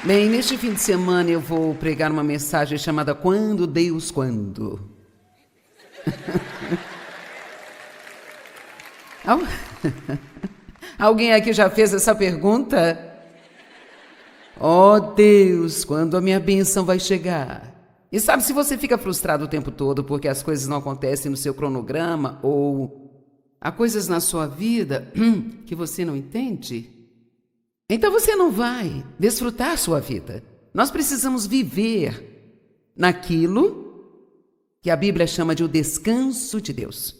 Bem, neste fim de semana eu vou pregar uma mensagem chamada Quando, Deus, Quando? Al- Alguém aqui já fez essa pergunta? Oh Deus, quando a minha bênção vai chegar? E sabe, se você fica frustrado o tempo todo porque as coisas não acontecem no seu cronograma ou há coisas na sua vida que você não entende, então você não vai desfrutar sua vida. Nós precisamos viver naquilo que a Bíblia chama de o descanso de Deus.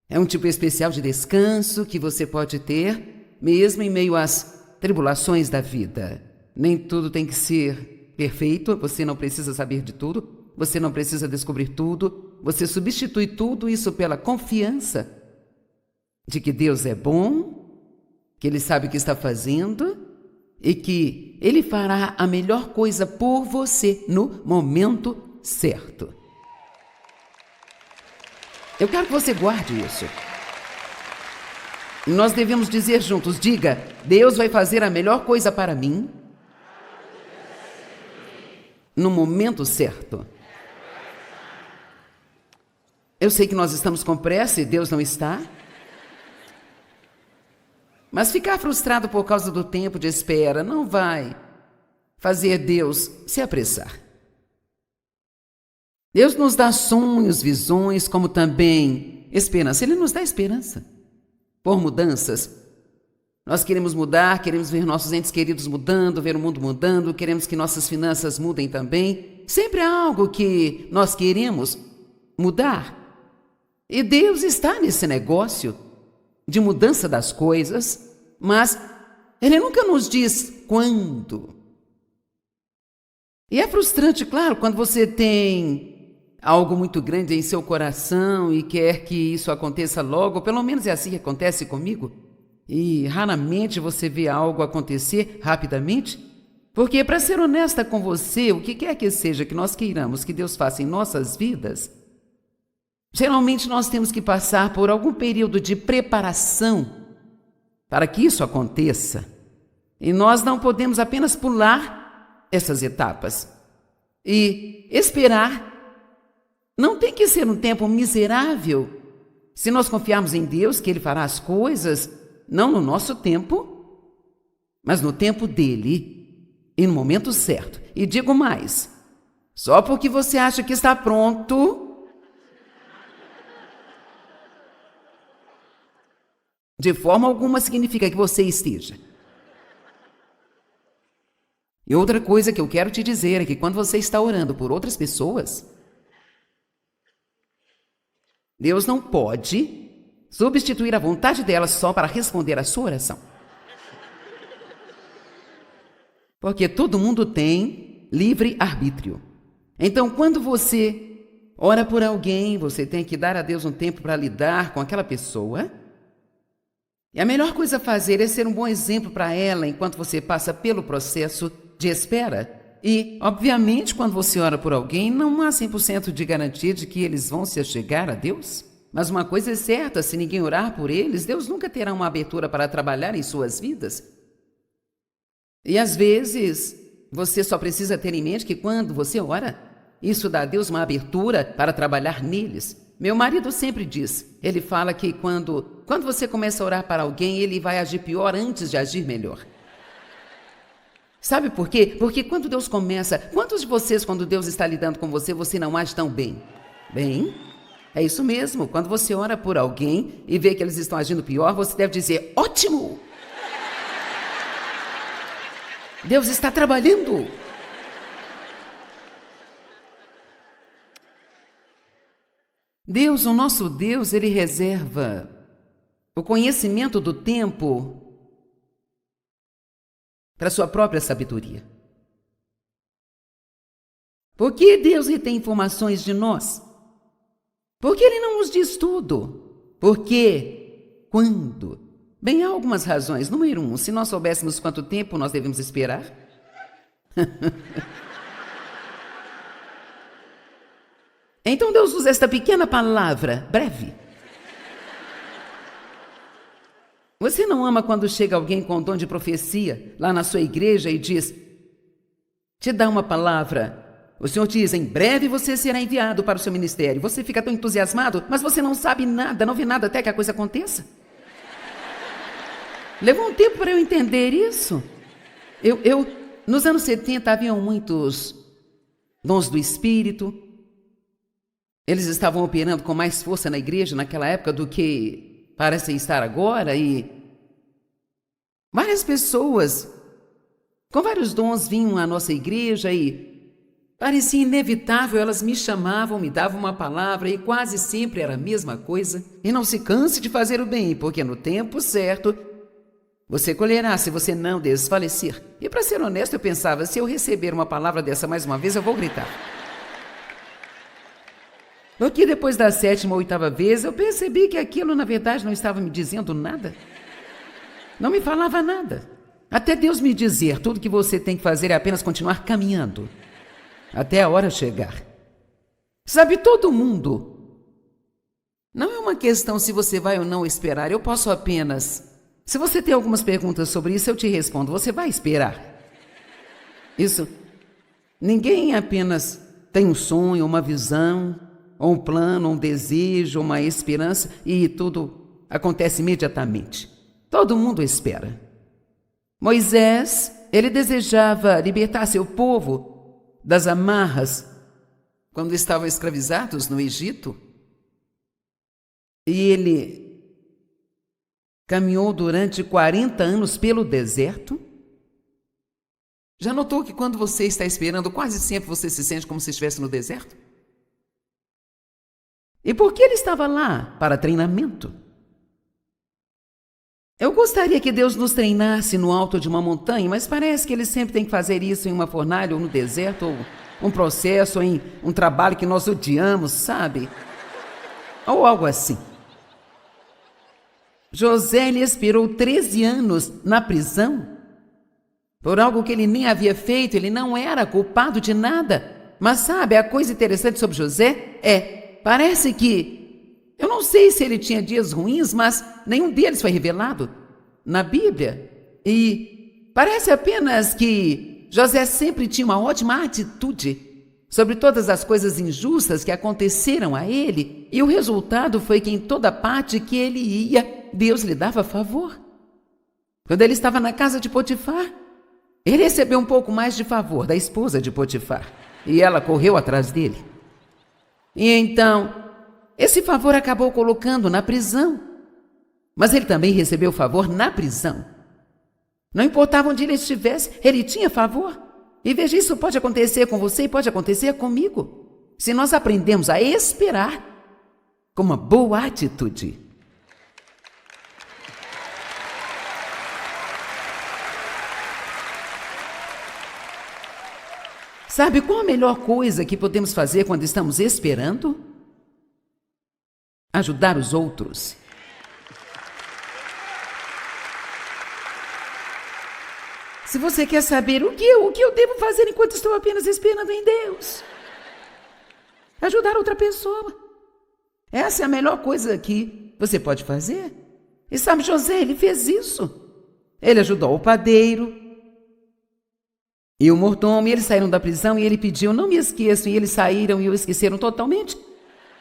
É um tipo especial de descanso que você pode ter mesmo em meio às tribulações da vida. Nem tudo tem que ser perfeito, você não precisa saber de tudo, você não precisa descobrir tudo, você substitui tudo isso pela confiança de que Deus é bom, que Ele sabe o que está fazendo e que Ele fará a melhor coisa por você no momento certo. Eu quero que você guarde isso. Nós devemos dizer juntos, diga, Deus vai fazer a melhor coisa para mim no momento certo. Eu sei que nós estamos com pressa e Deus não está. Mas ficar frustrado por causa do tempo de espera não vai fazer Deus se apressar. Deus nos dá sonhos, visões, como também esperança. Ele nos dá esperança por mudanças. Nós queremos mudar, queremos ver nossos entes queridos mudando, ver o mundo mudando, queremos que nossas finanças mudem também. Sempre há algo que nós queremos mudar. E Deus está nesse negócio de mudança das coisas, mas Ele nunca nos diz quando. E é frustrante, claro, quando você tem algo muito grande em seu coração e quer que isso aconteça logo, pelo menos é assim que acontece comigo, e raramente você vê algo acontecer rapidamente, porque, para ser honesta com você, o que quer que seja que nós queiramos que Deus faça em nossas vidas, geralmente nós temos que passar por algum período de preparação para que isso aconteça. E nós não podemos apenas pular essas etapas. E esperar não tem que ser um tempo miserável. Se nós confiarmos em Deus, que Ele fará as coisas, não no nosso tempo, mas no tempo dEle e no momento certo. E digo mais, só porque você acha que está pronto, de forma alguma significa que você esteja. E outra coisa que eu quero te dizer é que quando você está orando por outras pessoas, Deus não pode substituir a vontade delas só para responder à sua oração. Porque todo mundo tem livre arbítrio. Então, quando você ora por alguém, você tem que dar a Deus um tempo para lidar com aquela pessoa. E a melhor coisa a fazer é ser um bom exemplo para ela enquanto você passa pelo processo de espera. E, obviamente, quando você ora por alguém, não há 100% de garantia de que eles vão se achegar a Deus. Mas uma coisa é certa, se ninguém orar por eles, Deus nunca terá uma abertura para trabalhar em suas vidas. E às vezes, você só precisa ter em mente que quando você ora, isso dá a Deus uma abertura para trabalhar neles. Meu marido sempre diz, ele fala que quando você começa a orar para alguém, ele vai agir pior antes de agir melhor. Sabe por quê? Porque quando Deus começa, quantos de vocês, quando Deus está lidando com você, você não age tão bem? Bem, é isso mesmo. Quando você ora por alguém e vê que eles estão agindo pior, você deve dizer, ótimo! Deus está trabalhando! Deus, o nosso Deus, Ele reserva o conhecimento do tempo para sua própria sabedoria. Por que Deus retém informações de nós? Porque Ele não nos diz tudo. Por quê? Quando? Bem, há algumas razões. Número 1, se nós soubéssemos quanto tempo nós devemos esperar. Então Deus usa esta pequena palavra, breve. Você não ama quando chega alguém com dom de profecia lá na sua igreja e diz, te dá uma palavra. O Senhor te diz, em breve você será enviado para o seu ministério. Você fica tão entusiasmado, mas você não sabe nada, não vê nada até que a coisa aconteça. Levou um tempo para eu entender isso. Nos anos 70, haviam muitos dons do Espírito. Eles estavam operando com mais força na igreja naquela época do que parecem estar agora. E várias pessoas com vários dons vinham à nossa igreja e parecia inevitável, elas me chamavam, me davam uma palavra e quase sempre era a mesma coisa. E não se canse de fazer o bem, porque no tempo certo você colherá se você não desfalecer. E para ser honesto, eu pensava, se eu receber uma palavra dessa mais uma vez, eu vou gritar. Porque depois da 7ª ou 8ª vez, eu percebi que aquilo, na verdade, não estava me dizendo nada. Não me falava nada. Até Deus me dizer, tudo que você tem que fazer é apenas continuar caminhando, até a hora chegar. Sabe, todo mundo. Não é uma questão se você vai ou não esperar, eu posso apenas... Se você tem algumas perguntas sobre isso, eu te respondo. Você vai esperar. Isso. Ninguém apenas tem um sonho, uma visão, ou um plano, um desejo, uma esperança, e tudo acontece imediatamente. Todo mundo espera. Moisés, ele desejava libertar seu povo das amarras quando estavam escravizados no Egito. E ele caminhou durante 40 anos pelo deserto. Já notou que quando você está esperando, quase sempre você se sente como se estivesse no deserto? E por que ele estava lá? Para treinamento. Eu gostaria que Deus nos treinasse no alto de uma montanha, mas parece que ele sempre tem que fazer isso em uma fornalha, ou no deserto, ou um processo, ou em um trabalho que nós odiamos, sabe? Ou algo assim. José, ele esperou 13 anos na prisão por algo que ele nem havia feito, ele não era culpado de nada. Mas sabe, a coisa interessante sobre José parece que, eu não sei se ele tinha dias ruins, mas nenhum deles foi revelado na Bíblia. E parece apenas que José sempre tinha uma ótima atitude sobre todas as coisas injustas que aconteceram a ele, e o resultado foi que em toda parte que ele ia, Deus lhe dava favor. Quando ele estava na casa de Potifar, ele recebeu um pouco mais de favor da esposa de Potifar, e ela correu atrás dele. E então, esse favor acabou colocando na prisão, mas ele também recebeu favor na prisão. Não importava onde ele estivesse, ele tinha favor. E veja, isso pode acontecer com você e pode acontecer comigo, se nós aprendemos a esperar com uma boa atitude. Sabe qual a melhor coisa que podemos fazer quando estamos esperando? Ajudar os outros. Se você quer saber o que eu devo fazer enquanto estou apenas esperando em Deus, ajudar outra pessoa. Essa é a melhor coisa que você pode fazer. E sabe, José, ele fez isso. Ele ajudou o padeiro e o mordomo, e eles saíram da prisão e ele pediu, não me esqueçam, e eles saíram e o esqueceram totalmente.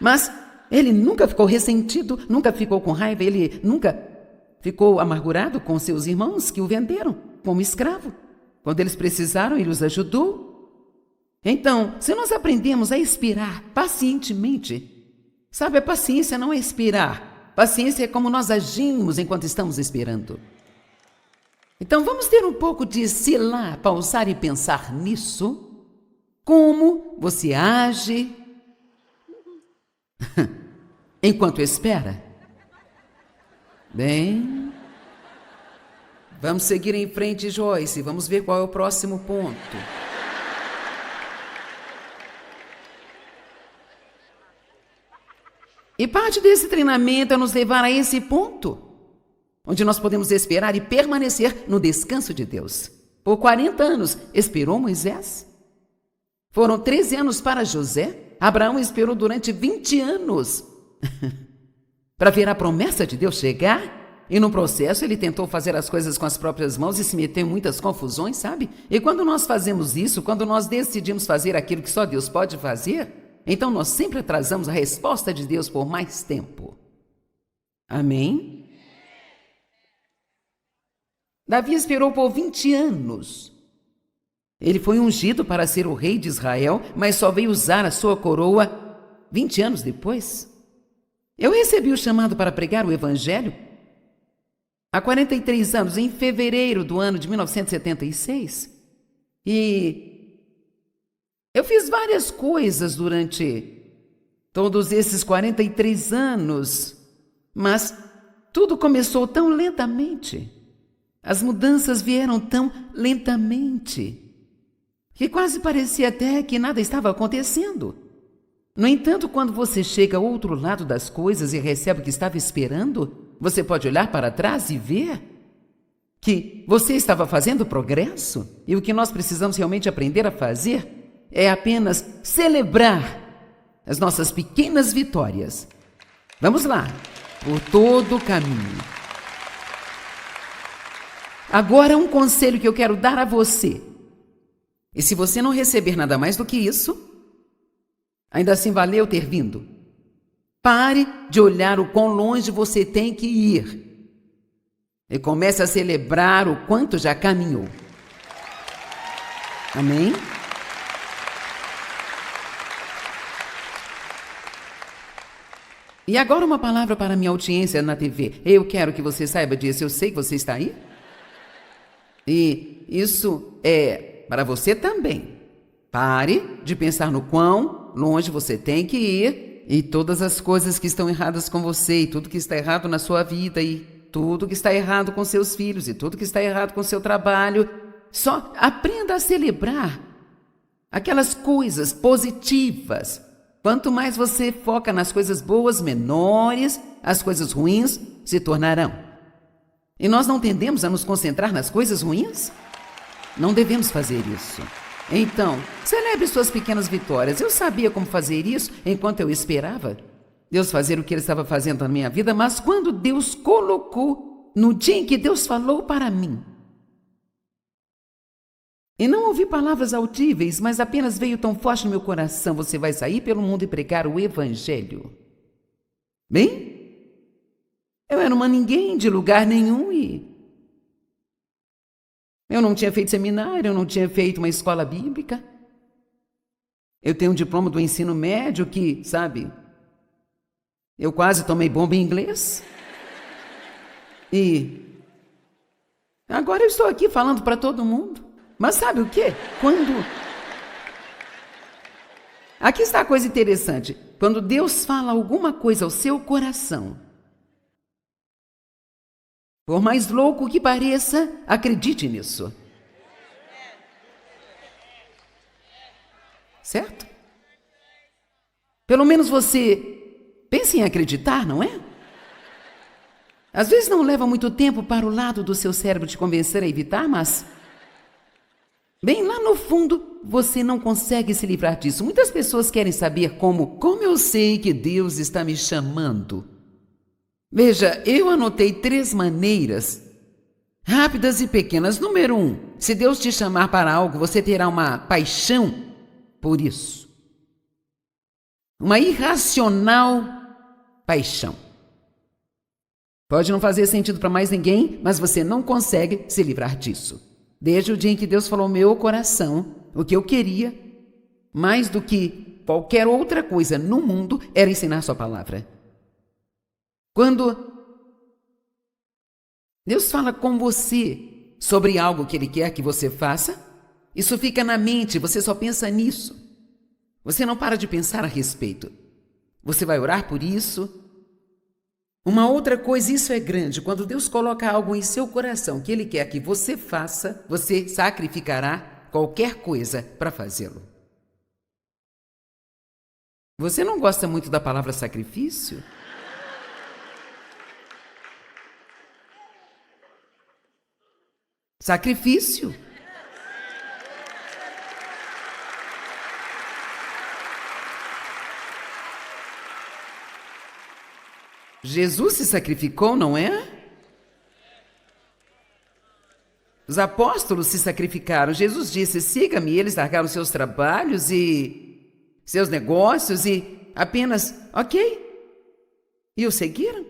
Mas ele nunca ficou ressentido, nunca ficou com raiva, ele nunca ficou amargurado com seus irmãos que o venderam como escravo. Quando eles precisaram, ele os ajudou. Então, se nós aprendemos a esperar pacientemente, sabe, a paciência não é esperar. Paciência é como nós agimos enquanto estamos esperando. Então, vamos ter um pouco de pausar e pensar nisso. Como você age enquanto espera? Bem, vamos seguir em frente, Joyce. Vamos ver qual é o próximo ponto. E parte desse treinamento é nos levar a esse ponto, onde nós podemos esperar e permanecer no descanso de Deus. Por 40 anos esperou Moisés. Foram 13 anos para José. Abraão esperou durante 20 anos para ver a promessa de Deus chegar. E no processo ele tentou fazer as coisas com as próprias mãos e se meteu em muitas confusões, sabe? E quando nós fazemos isso, quando nós decidimos fazer aquilo que só Deus pode fazer, então nós sempre atrasamos a resposta de Deus por mais tempo. Amém? Davi esperou por 20 anos. Ele foi ungido para ser o rei de Israel, mas só veio usar a sua coroa 20 anos depois. Eu recebi o chamado para pregar o evangelho há 43 anos, em fevereiro do ano de 1976. E eu fiz várias coisas durante todos esses 43 anos, mas tudo começou tão lentamente. As mudanças vieram tão lentamente que quase parecia até que nada estava acontecendo. No entanto, quando você chega ao outro lado das coisas e recebe o que estava esperando, você pode olhar para trás e ver que você estava fazendo progresso, e o que nós precisamos realmente aprender a fazer é apenas celebrar as nossas pequenas vitórias. Vamos lá, por todo o caminho. Agora, um conselho que eu quero dar a você. E se você não receber nada mais do que isso, ainda assim valeu ter vindo. Pare de olhar o quão longe você tem que ir e comece a celebrar o quanto já caminhou. Amém? E agora uma palavra para minha audiência na TV. Eu quero que você saiba disso. Eu sei que você está aí. E isso é para você também. Pare de pensar no quão longe você tem que ir e todas as coisas que estão erradas com você e tudo que está errado na sua vida e tudo que está errado com seus filhos e tudo que está errado com seu trabalho. Só aprenda a celebrar aquelas coisas positivas. Quanto mais você foca nas coisas boas, menores as coisas ruins se tornarão. E nós não tendemos a nos concentrar nas coisas ruins? Não devemos fazer isso. Então, celebre suas pequenas vitórias. Eu sabia como fazer isso enquanto eu esperava Deus fazer o que Ele estava fazendo na minha vida, mas quando Deus colocou, no dia em que Deus falou para mim, e não ouvi palavras audíveis, mas apenas veio tão forte no meu coração: você vai sair pelo mundo e pregar o evangelho. Bem, eu era uma ninguém de lugar nenhum e eu não tinha feito seminário, eu não tinha feito uma escola bíblica. Eu tenho um diploma do ensino médio que, sabe, eu quase tomei bomba em inglês. E agora eu estou aqui falando para todo mundo. Mas sabe o quê? Aqui está a coisa interessante. Quando Deus fala alguma coisa ao seu coração, por mais louco que pareça, acredite nisso. Certo? Pelo menos você pense em acreditar, não é? Às vezes não leva muito tempo para o lado do seu cérebro te convencer a evitar, mas bem lá no fundo você não consegue se livrar disso. Muitas pessoas querem saber como eu sei que Deus está me chamando. Veja, eu anotei 3 maneiras rápidas e pequenas. Número 1, se Deus te chamar para algo, você terá uma paixão por isso. Uma irracional paixão. Pode não fazer sentido para mais ninguém, mas você não consegue se livrar disso. Desde o dia em que Deus falou ao meu coração, o que eu queria, mais do que qualquer outra coisa no mundo, era ensinar sua palavra. Quando Deus fala com você sobre algo que Ele quer que você faça, isso fica na mente, você só pensa nisso. Você não para de pensar a respeito. Você vai orar por isso. Uma outra coisa, isso é grande, quando Deus coloca algo em seu coração que Ele quer que você faça, você sacrificará qualquer coisa para fazê-lo. Você não gosta muito da palavra sacrifício? Sacrifício. Jesus se sacrificou, não é? Os apóstolos se sacrificaram. Jesus disse: siga-me. Eles largaram seus trabalhos e seus negócios e apenas, ok. E o seguiram.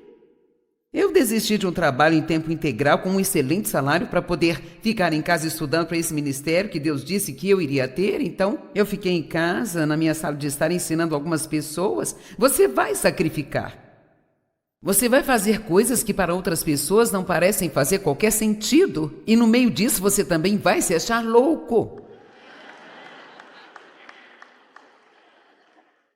Eu desisti de um trabalho em tempo integral com um excelente salário para poder ficar em casa estudando para esse ministério que Deus disse que eu iria ter. Então, eu fiquei em casa, na minha sala de estar, ensinando algumas pessoas. Você vai sacrificar. Você vai fazer coisas que para outras pessoas não parecem fazer qualquer sentido. E no meio disso você também vai se achar louco.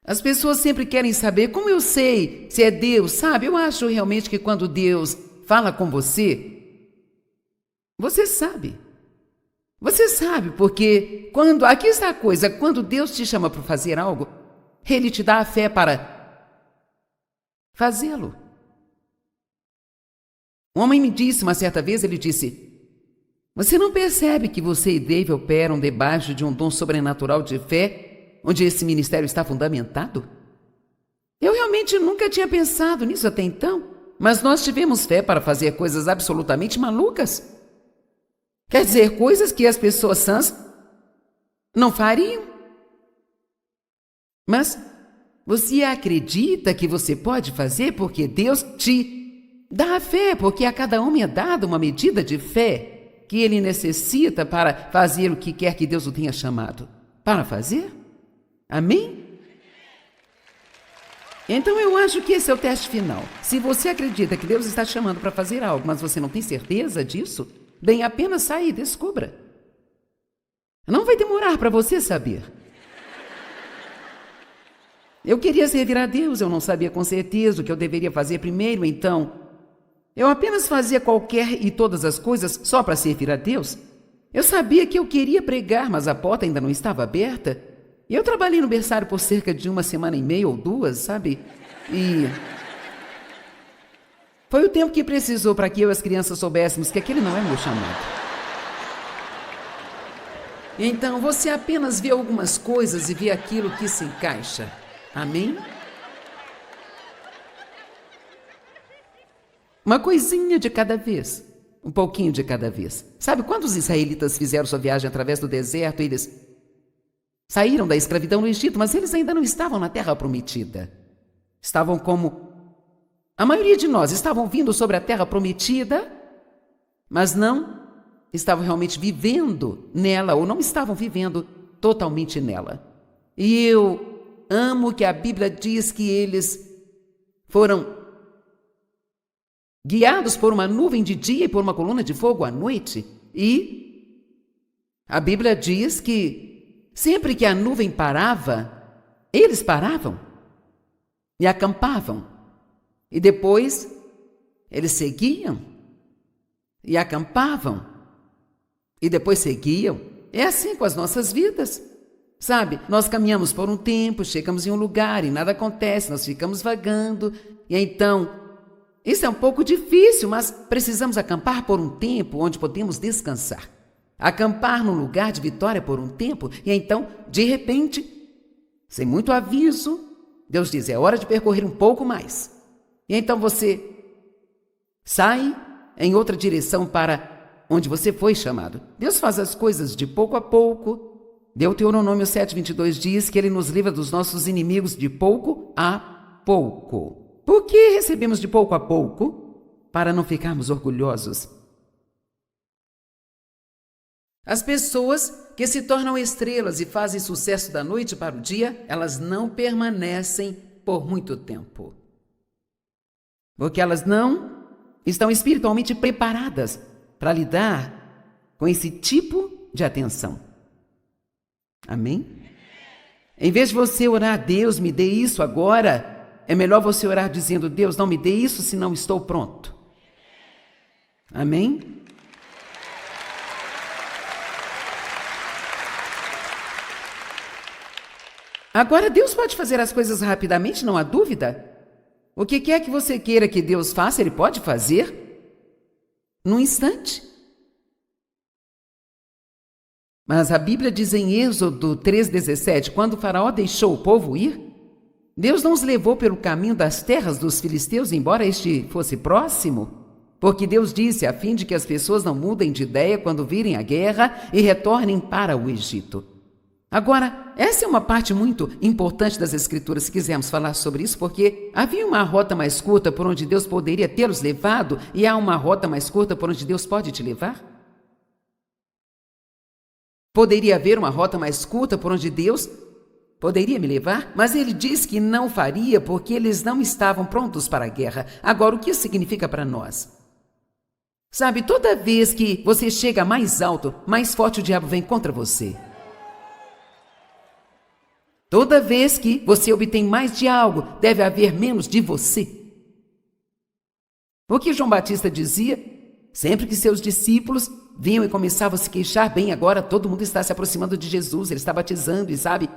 As pessoas sempre querem saber como eu sei se é Deus, sabe? Eu acho realmente que quando Deus fala com você, você sabe. Você sabe, porque aqui está a coisa, quando Deus te chama para fazer algo, Ele te dá a fé para fazê-lo. Um homem me disse uma certa vez, ele disse: você não percebe que você e Dave operam debaixo de um dom sobrenatural de fé, onde esse ministério está fundamentado? Eu realmente nunca tinha pensado nisso até então, mas nós tivemos fé para fazer coisas absolutamente malucas. Quer dizer, coisas que as pessoas sãs não fariam. Mas você acredita que você pode fazer porque Deus te dá a fé, porque a cada homem é dada uma medida de fé que ele necessita para fazer o que quer que Deus o tenha chamado para fazer. Amém? Então eu acho que esse é o teste final. Se você acredita que Deus está chamando para fazer algo, mas você não tem certeza disso, bem, apenas saia e descubra. Não vai demorar para você saber. Eu queria servir a Deus, eu não sabia com certeza o que eu deveria fazer primeiro, então eu apenas fazia qualquer e todas as coisas só para servir a Deus. Eu sabia que eu queria pregar, mas a porta ainda não estava aberta. E eu trabalhei no berçário por cerca de 1 semana e meia ou 2, sabe? E foi o tempo que precisou para que eu e as crianças soubéssemos que aquele não é meu chamado. Então você apenas vê algumas coisas e vê aquilo que se encaixa. Amém? Uma coisinha de cada vez, um pouquinho de cada vez. Sabe, quando os israelitas fizeram sua viagem através do deserto, eles saíram da escravidão no Egito, mas eles ainda não estavam na terra prometida. Estavam como a maioria de nós, estavam vindo sobre a terra prometida, mas não estavam realmente vivendo nela, ou não estavam vivendo totalmente nela. E eu amo que a Bíblia diz que eles foram guiados por uma nuvem de dia e por uma coluna de fogo à noite. E a Bíblia diz que sempre que a nuvem parava, eles paravam e acampavam. E depois eles seguiam e acampavam. E depois seguiam. É assim com as nossas vidas. Sabe, nós caminhamos por um tempo, chegamos em um lugar e nada acontece, nós ficamos vagando. E então isso é um pouco difícil, mas precisamos acampar por um tempo onde podemos descansar. Acampar num lugar de vitória por um tempo, e então, de repente, sem muito aviso, Deus diz: é hora de percorrer um pouco mais. E então você sai em outra direção para onde você foi chamado. Deus faz as coisas de pouco a pouco. Deuteronômio 7:22 diz que Ele nos livra dos nossos inimigos de pouco a pouco. Por que recebemos de pouco a pouco? Para não ficarmos orgulhosos. As pessoas que se tornam estrelas e fazem sucesso da noite para o dia, elas não permanecem por muito tempo. Porque elas não estão espiritualmente preparadas para lidar com esse tipo de atenção. Amém? Em vez de você orar: Deus, me dê isso agora, é melhor você orar dizendo: Deus, não me dê isso se não estou pronto. Amém? Agora, Deus pode fazer as coisas rapidamente, não há dúvida. O que quer que você queira que Deus faça, Ele pode fazer num instante. Mas a Bíblia diz em Êxodo 3,17, quando o faraó deixou o povo ir, Deus não os levou pelo caminho das terras dos filisteus, embora este fosse próximo, Porque Deus disse a fim de que as pessoas não mudem de ideia quando virem a guerra e retornem para o Egito. Agora, essa é uma parte muito importante das Escrituras, se quisermos falar sobre isso, porque havia uma rota mais curta por onde Deus poderia tê-los levado e há uma rota mais curta por onde Deus pode te levar? Poderia haver uma rota mais curta por onde Deus poderia me levar? Mas ele diz que não faria porque eles não estavam prontos para a guerra. Agora, o que isso significa para nós? Sabe, toda vez que você chega mais alto, mais forte o diabo vem contra você. Toda vez que você obtém mais de algo, deve haver menos de você. O que João Batista dizia? Sempre que seus discípulos vinham e começavam a se queixar, bem, agora todo mundo está se aproximando de Jesus, ele está batizando e sabe,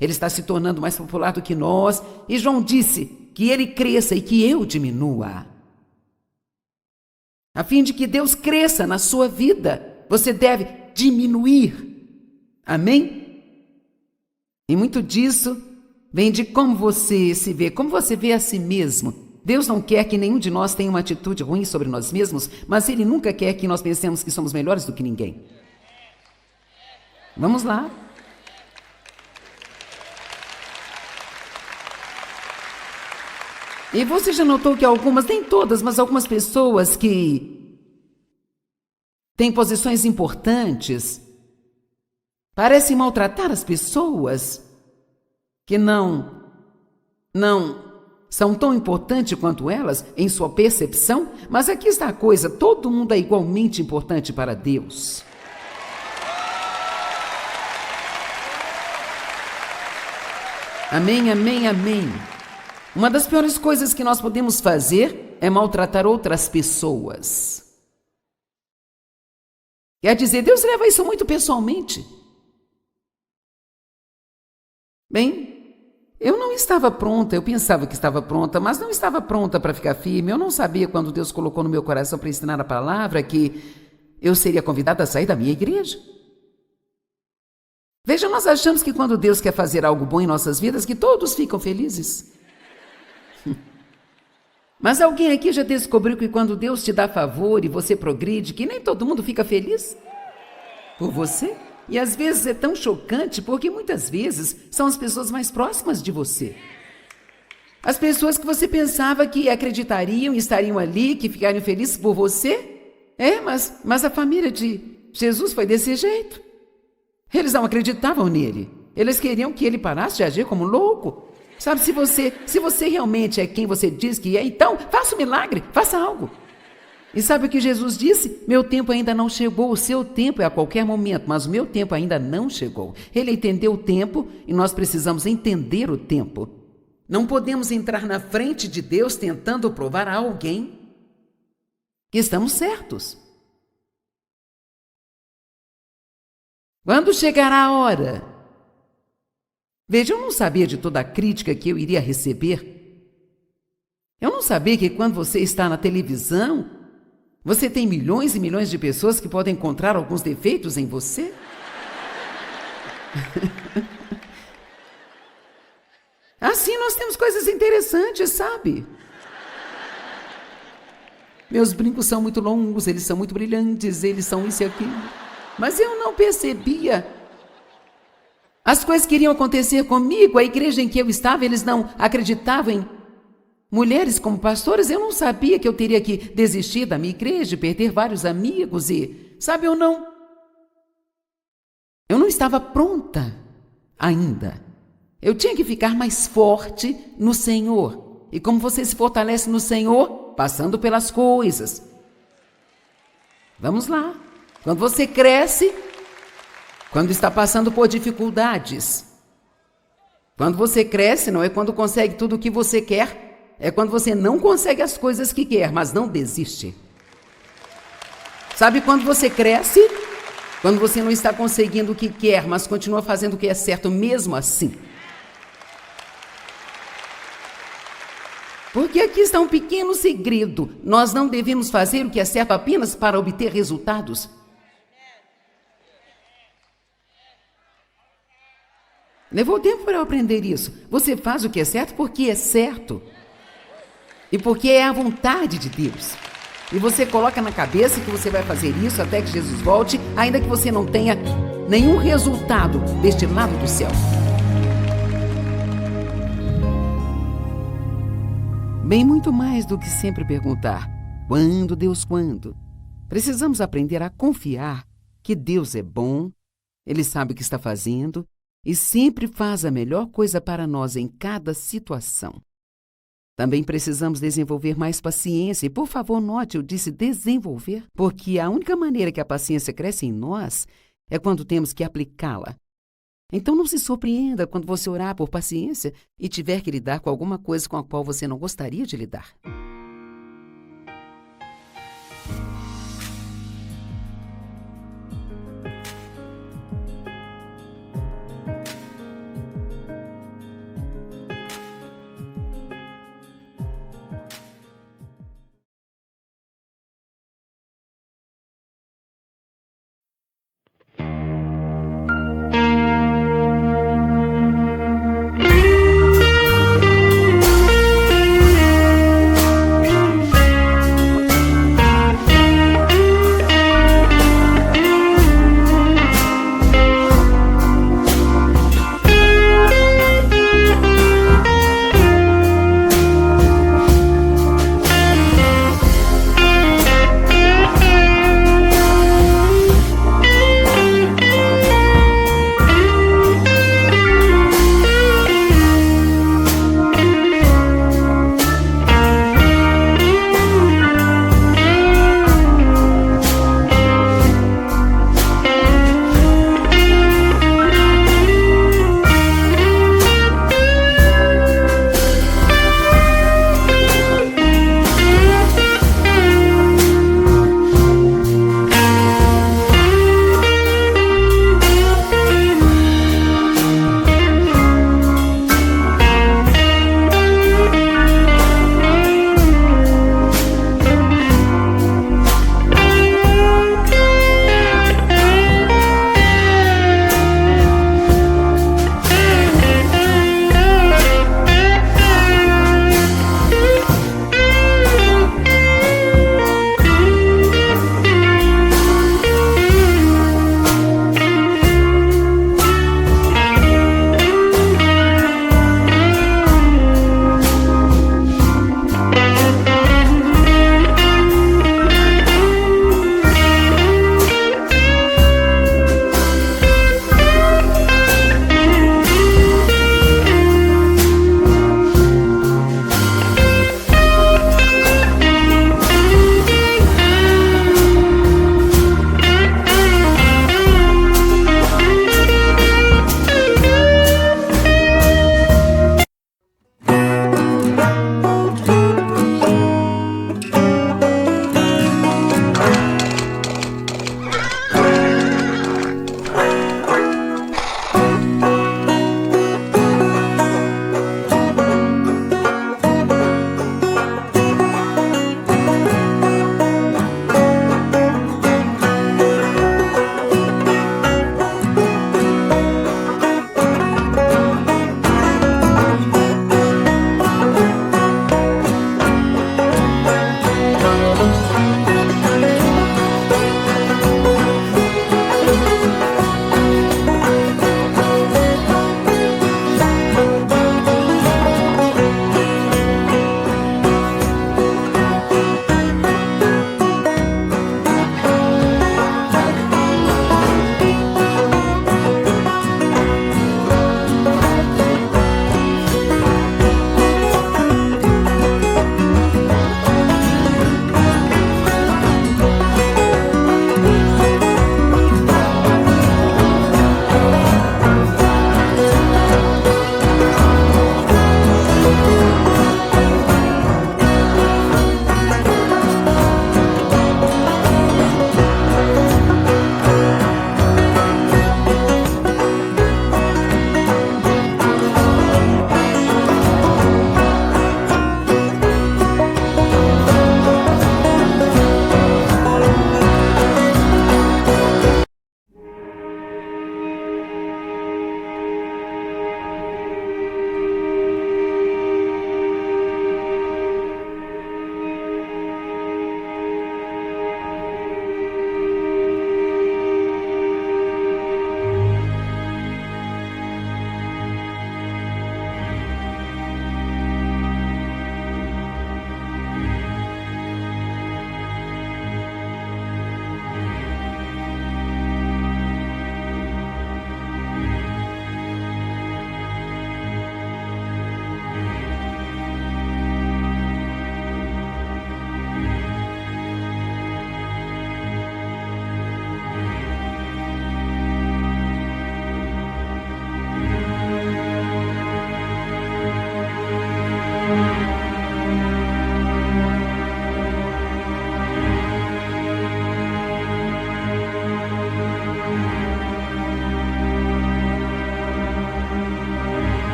ele está se tornando mais popular do que nós. E João disse que ele cresça e que eu diminua. A fim de que Deus cresça na sua vida, você deve diminuir. Amém? E muito disso vem de como você se vê, como você vê a si mesmo. Deus não quer que nenhum de nós tenha uma atitude ruim sobre nós mesmos, mas Ele nunca quer que nós pensemos que somos melhores do que ninguém. Vamos lá. E você já notou que algumas, nem todas, mas algumas pessoas que têm posições importantes parecem maltratar as pessoas que não são tão importantes quanto elas em sua percepção, mas aqui está a coisa, todo mundo é igualmente importante para Deus. Amém, amém, amém. Uma das piores coisas que nós podemos fazer é maltratar outras pessoas. Quer dizer, Deus leva isso muito pessoalmente. Bem, eu não estava pronta, eu pensava que estava pronta, mas não estava pronta para ficar firme. Eu não sabia quando Deus colocou no meu coração para ensinar a palavra que eu seria convidada a sair da minha igreja. Veja, nós achamos que quando Deus quer fazer algo bom em nossas vidas, que todos ficam felizes. Mas alguém aqui já descobriu que quando Deus te dá favor e você progride, que nem todo mundo fica feliz por você? E às vezes é tão chocante, porque muitas vezes são as pessoas mais próximas de você. As pessoas que você pensava que acreditariam, estariam ali, que ficariam felizes por você. Mas a família de Jesus foi desse jeito. Eles não acreditavam nele. Eles queriam que ele parasse de agir como louco. Sabe, se você realmente é quem você diz que é, então faça um milagre, faça algo. E sabe o que Jesus disse? Meu tempo ainda não chegou, o seu tempo é a qualquer momento, mas o meu tempo ainda não chegou. Ele entendeu o tempo e nós precisamos entender o tempo. Não podemos entrar na frente de Deus tentando provar a alguém que estamos certos. Quando chegará a hora? Veja, eu não sabia de toda a crítica que eu iria receber. Eu não sabia que quando você está na televisão, você tem milhões e milhões de pessoas que podem encontrar alguns defeitos em você? Assim nós temos coisas interessantes, sabe? Meus brincos são muito longos, eles são muito brilhantes, eles são isso e aquilo. Mas eu não percebia. As coisas que iriam acontecer comigo, a igreja em que eu estava, eles não acreditavam em mulheres como pastoras. Eu não sabia que eu teria que desistir da minha igreja, perder vários amigos e, sabe, eu não estava pronta ainda. Eu tinha que ficar mais forte no Senhor. E como você se fortalece no Senhor? Passando pelas coisas. Vamos lá. Quando você cresce, quando está passando por dificuldades. Quando você cresce, não é quando consegue tudo o que você quer, é quando você não consegue as coisas que quer, mas não desiste. Sabe quando você cresce? Quando você não está conseguindo o que quer, mas continua fazendo o que é certo mesmo assim. Porque aqui está um pequeno segredo. Nós não devemos fazer o que é certo apenas para obter resultados. Levou tempo para eu aprender isso. Você faz o que é certo porque é certo. E porque é a vontade de Deus. E você coloca na cabeça que você vai fazer isso até que Jesus volte, ainda que você não tenha nenhum resultado deste lado do céu. Bem, muito mais do que sempre perguntar: quando, Deus, quando? Precisamos aprender a confiar que Deus é bom, Ele sabe o que está fazendo e sempre faz a melhor coisa para nós em cada situação. Também precisamos desenvolver mais paciência. E, por favor, note, eu disse desenvolver, porque a única maneira que a paciência cresce em nós é quando temos que aplicá-la. Então não se surpreenda quando você orar por paciência e tiver que lidar com alguma coisa com a qual você não gostaria de lidar.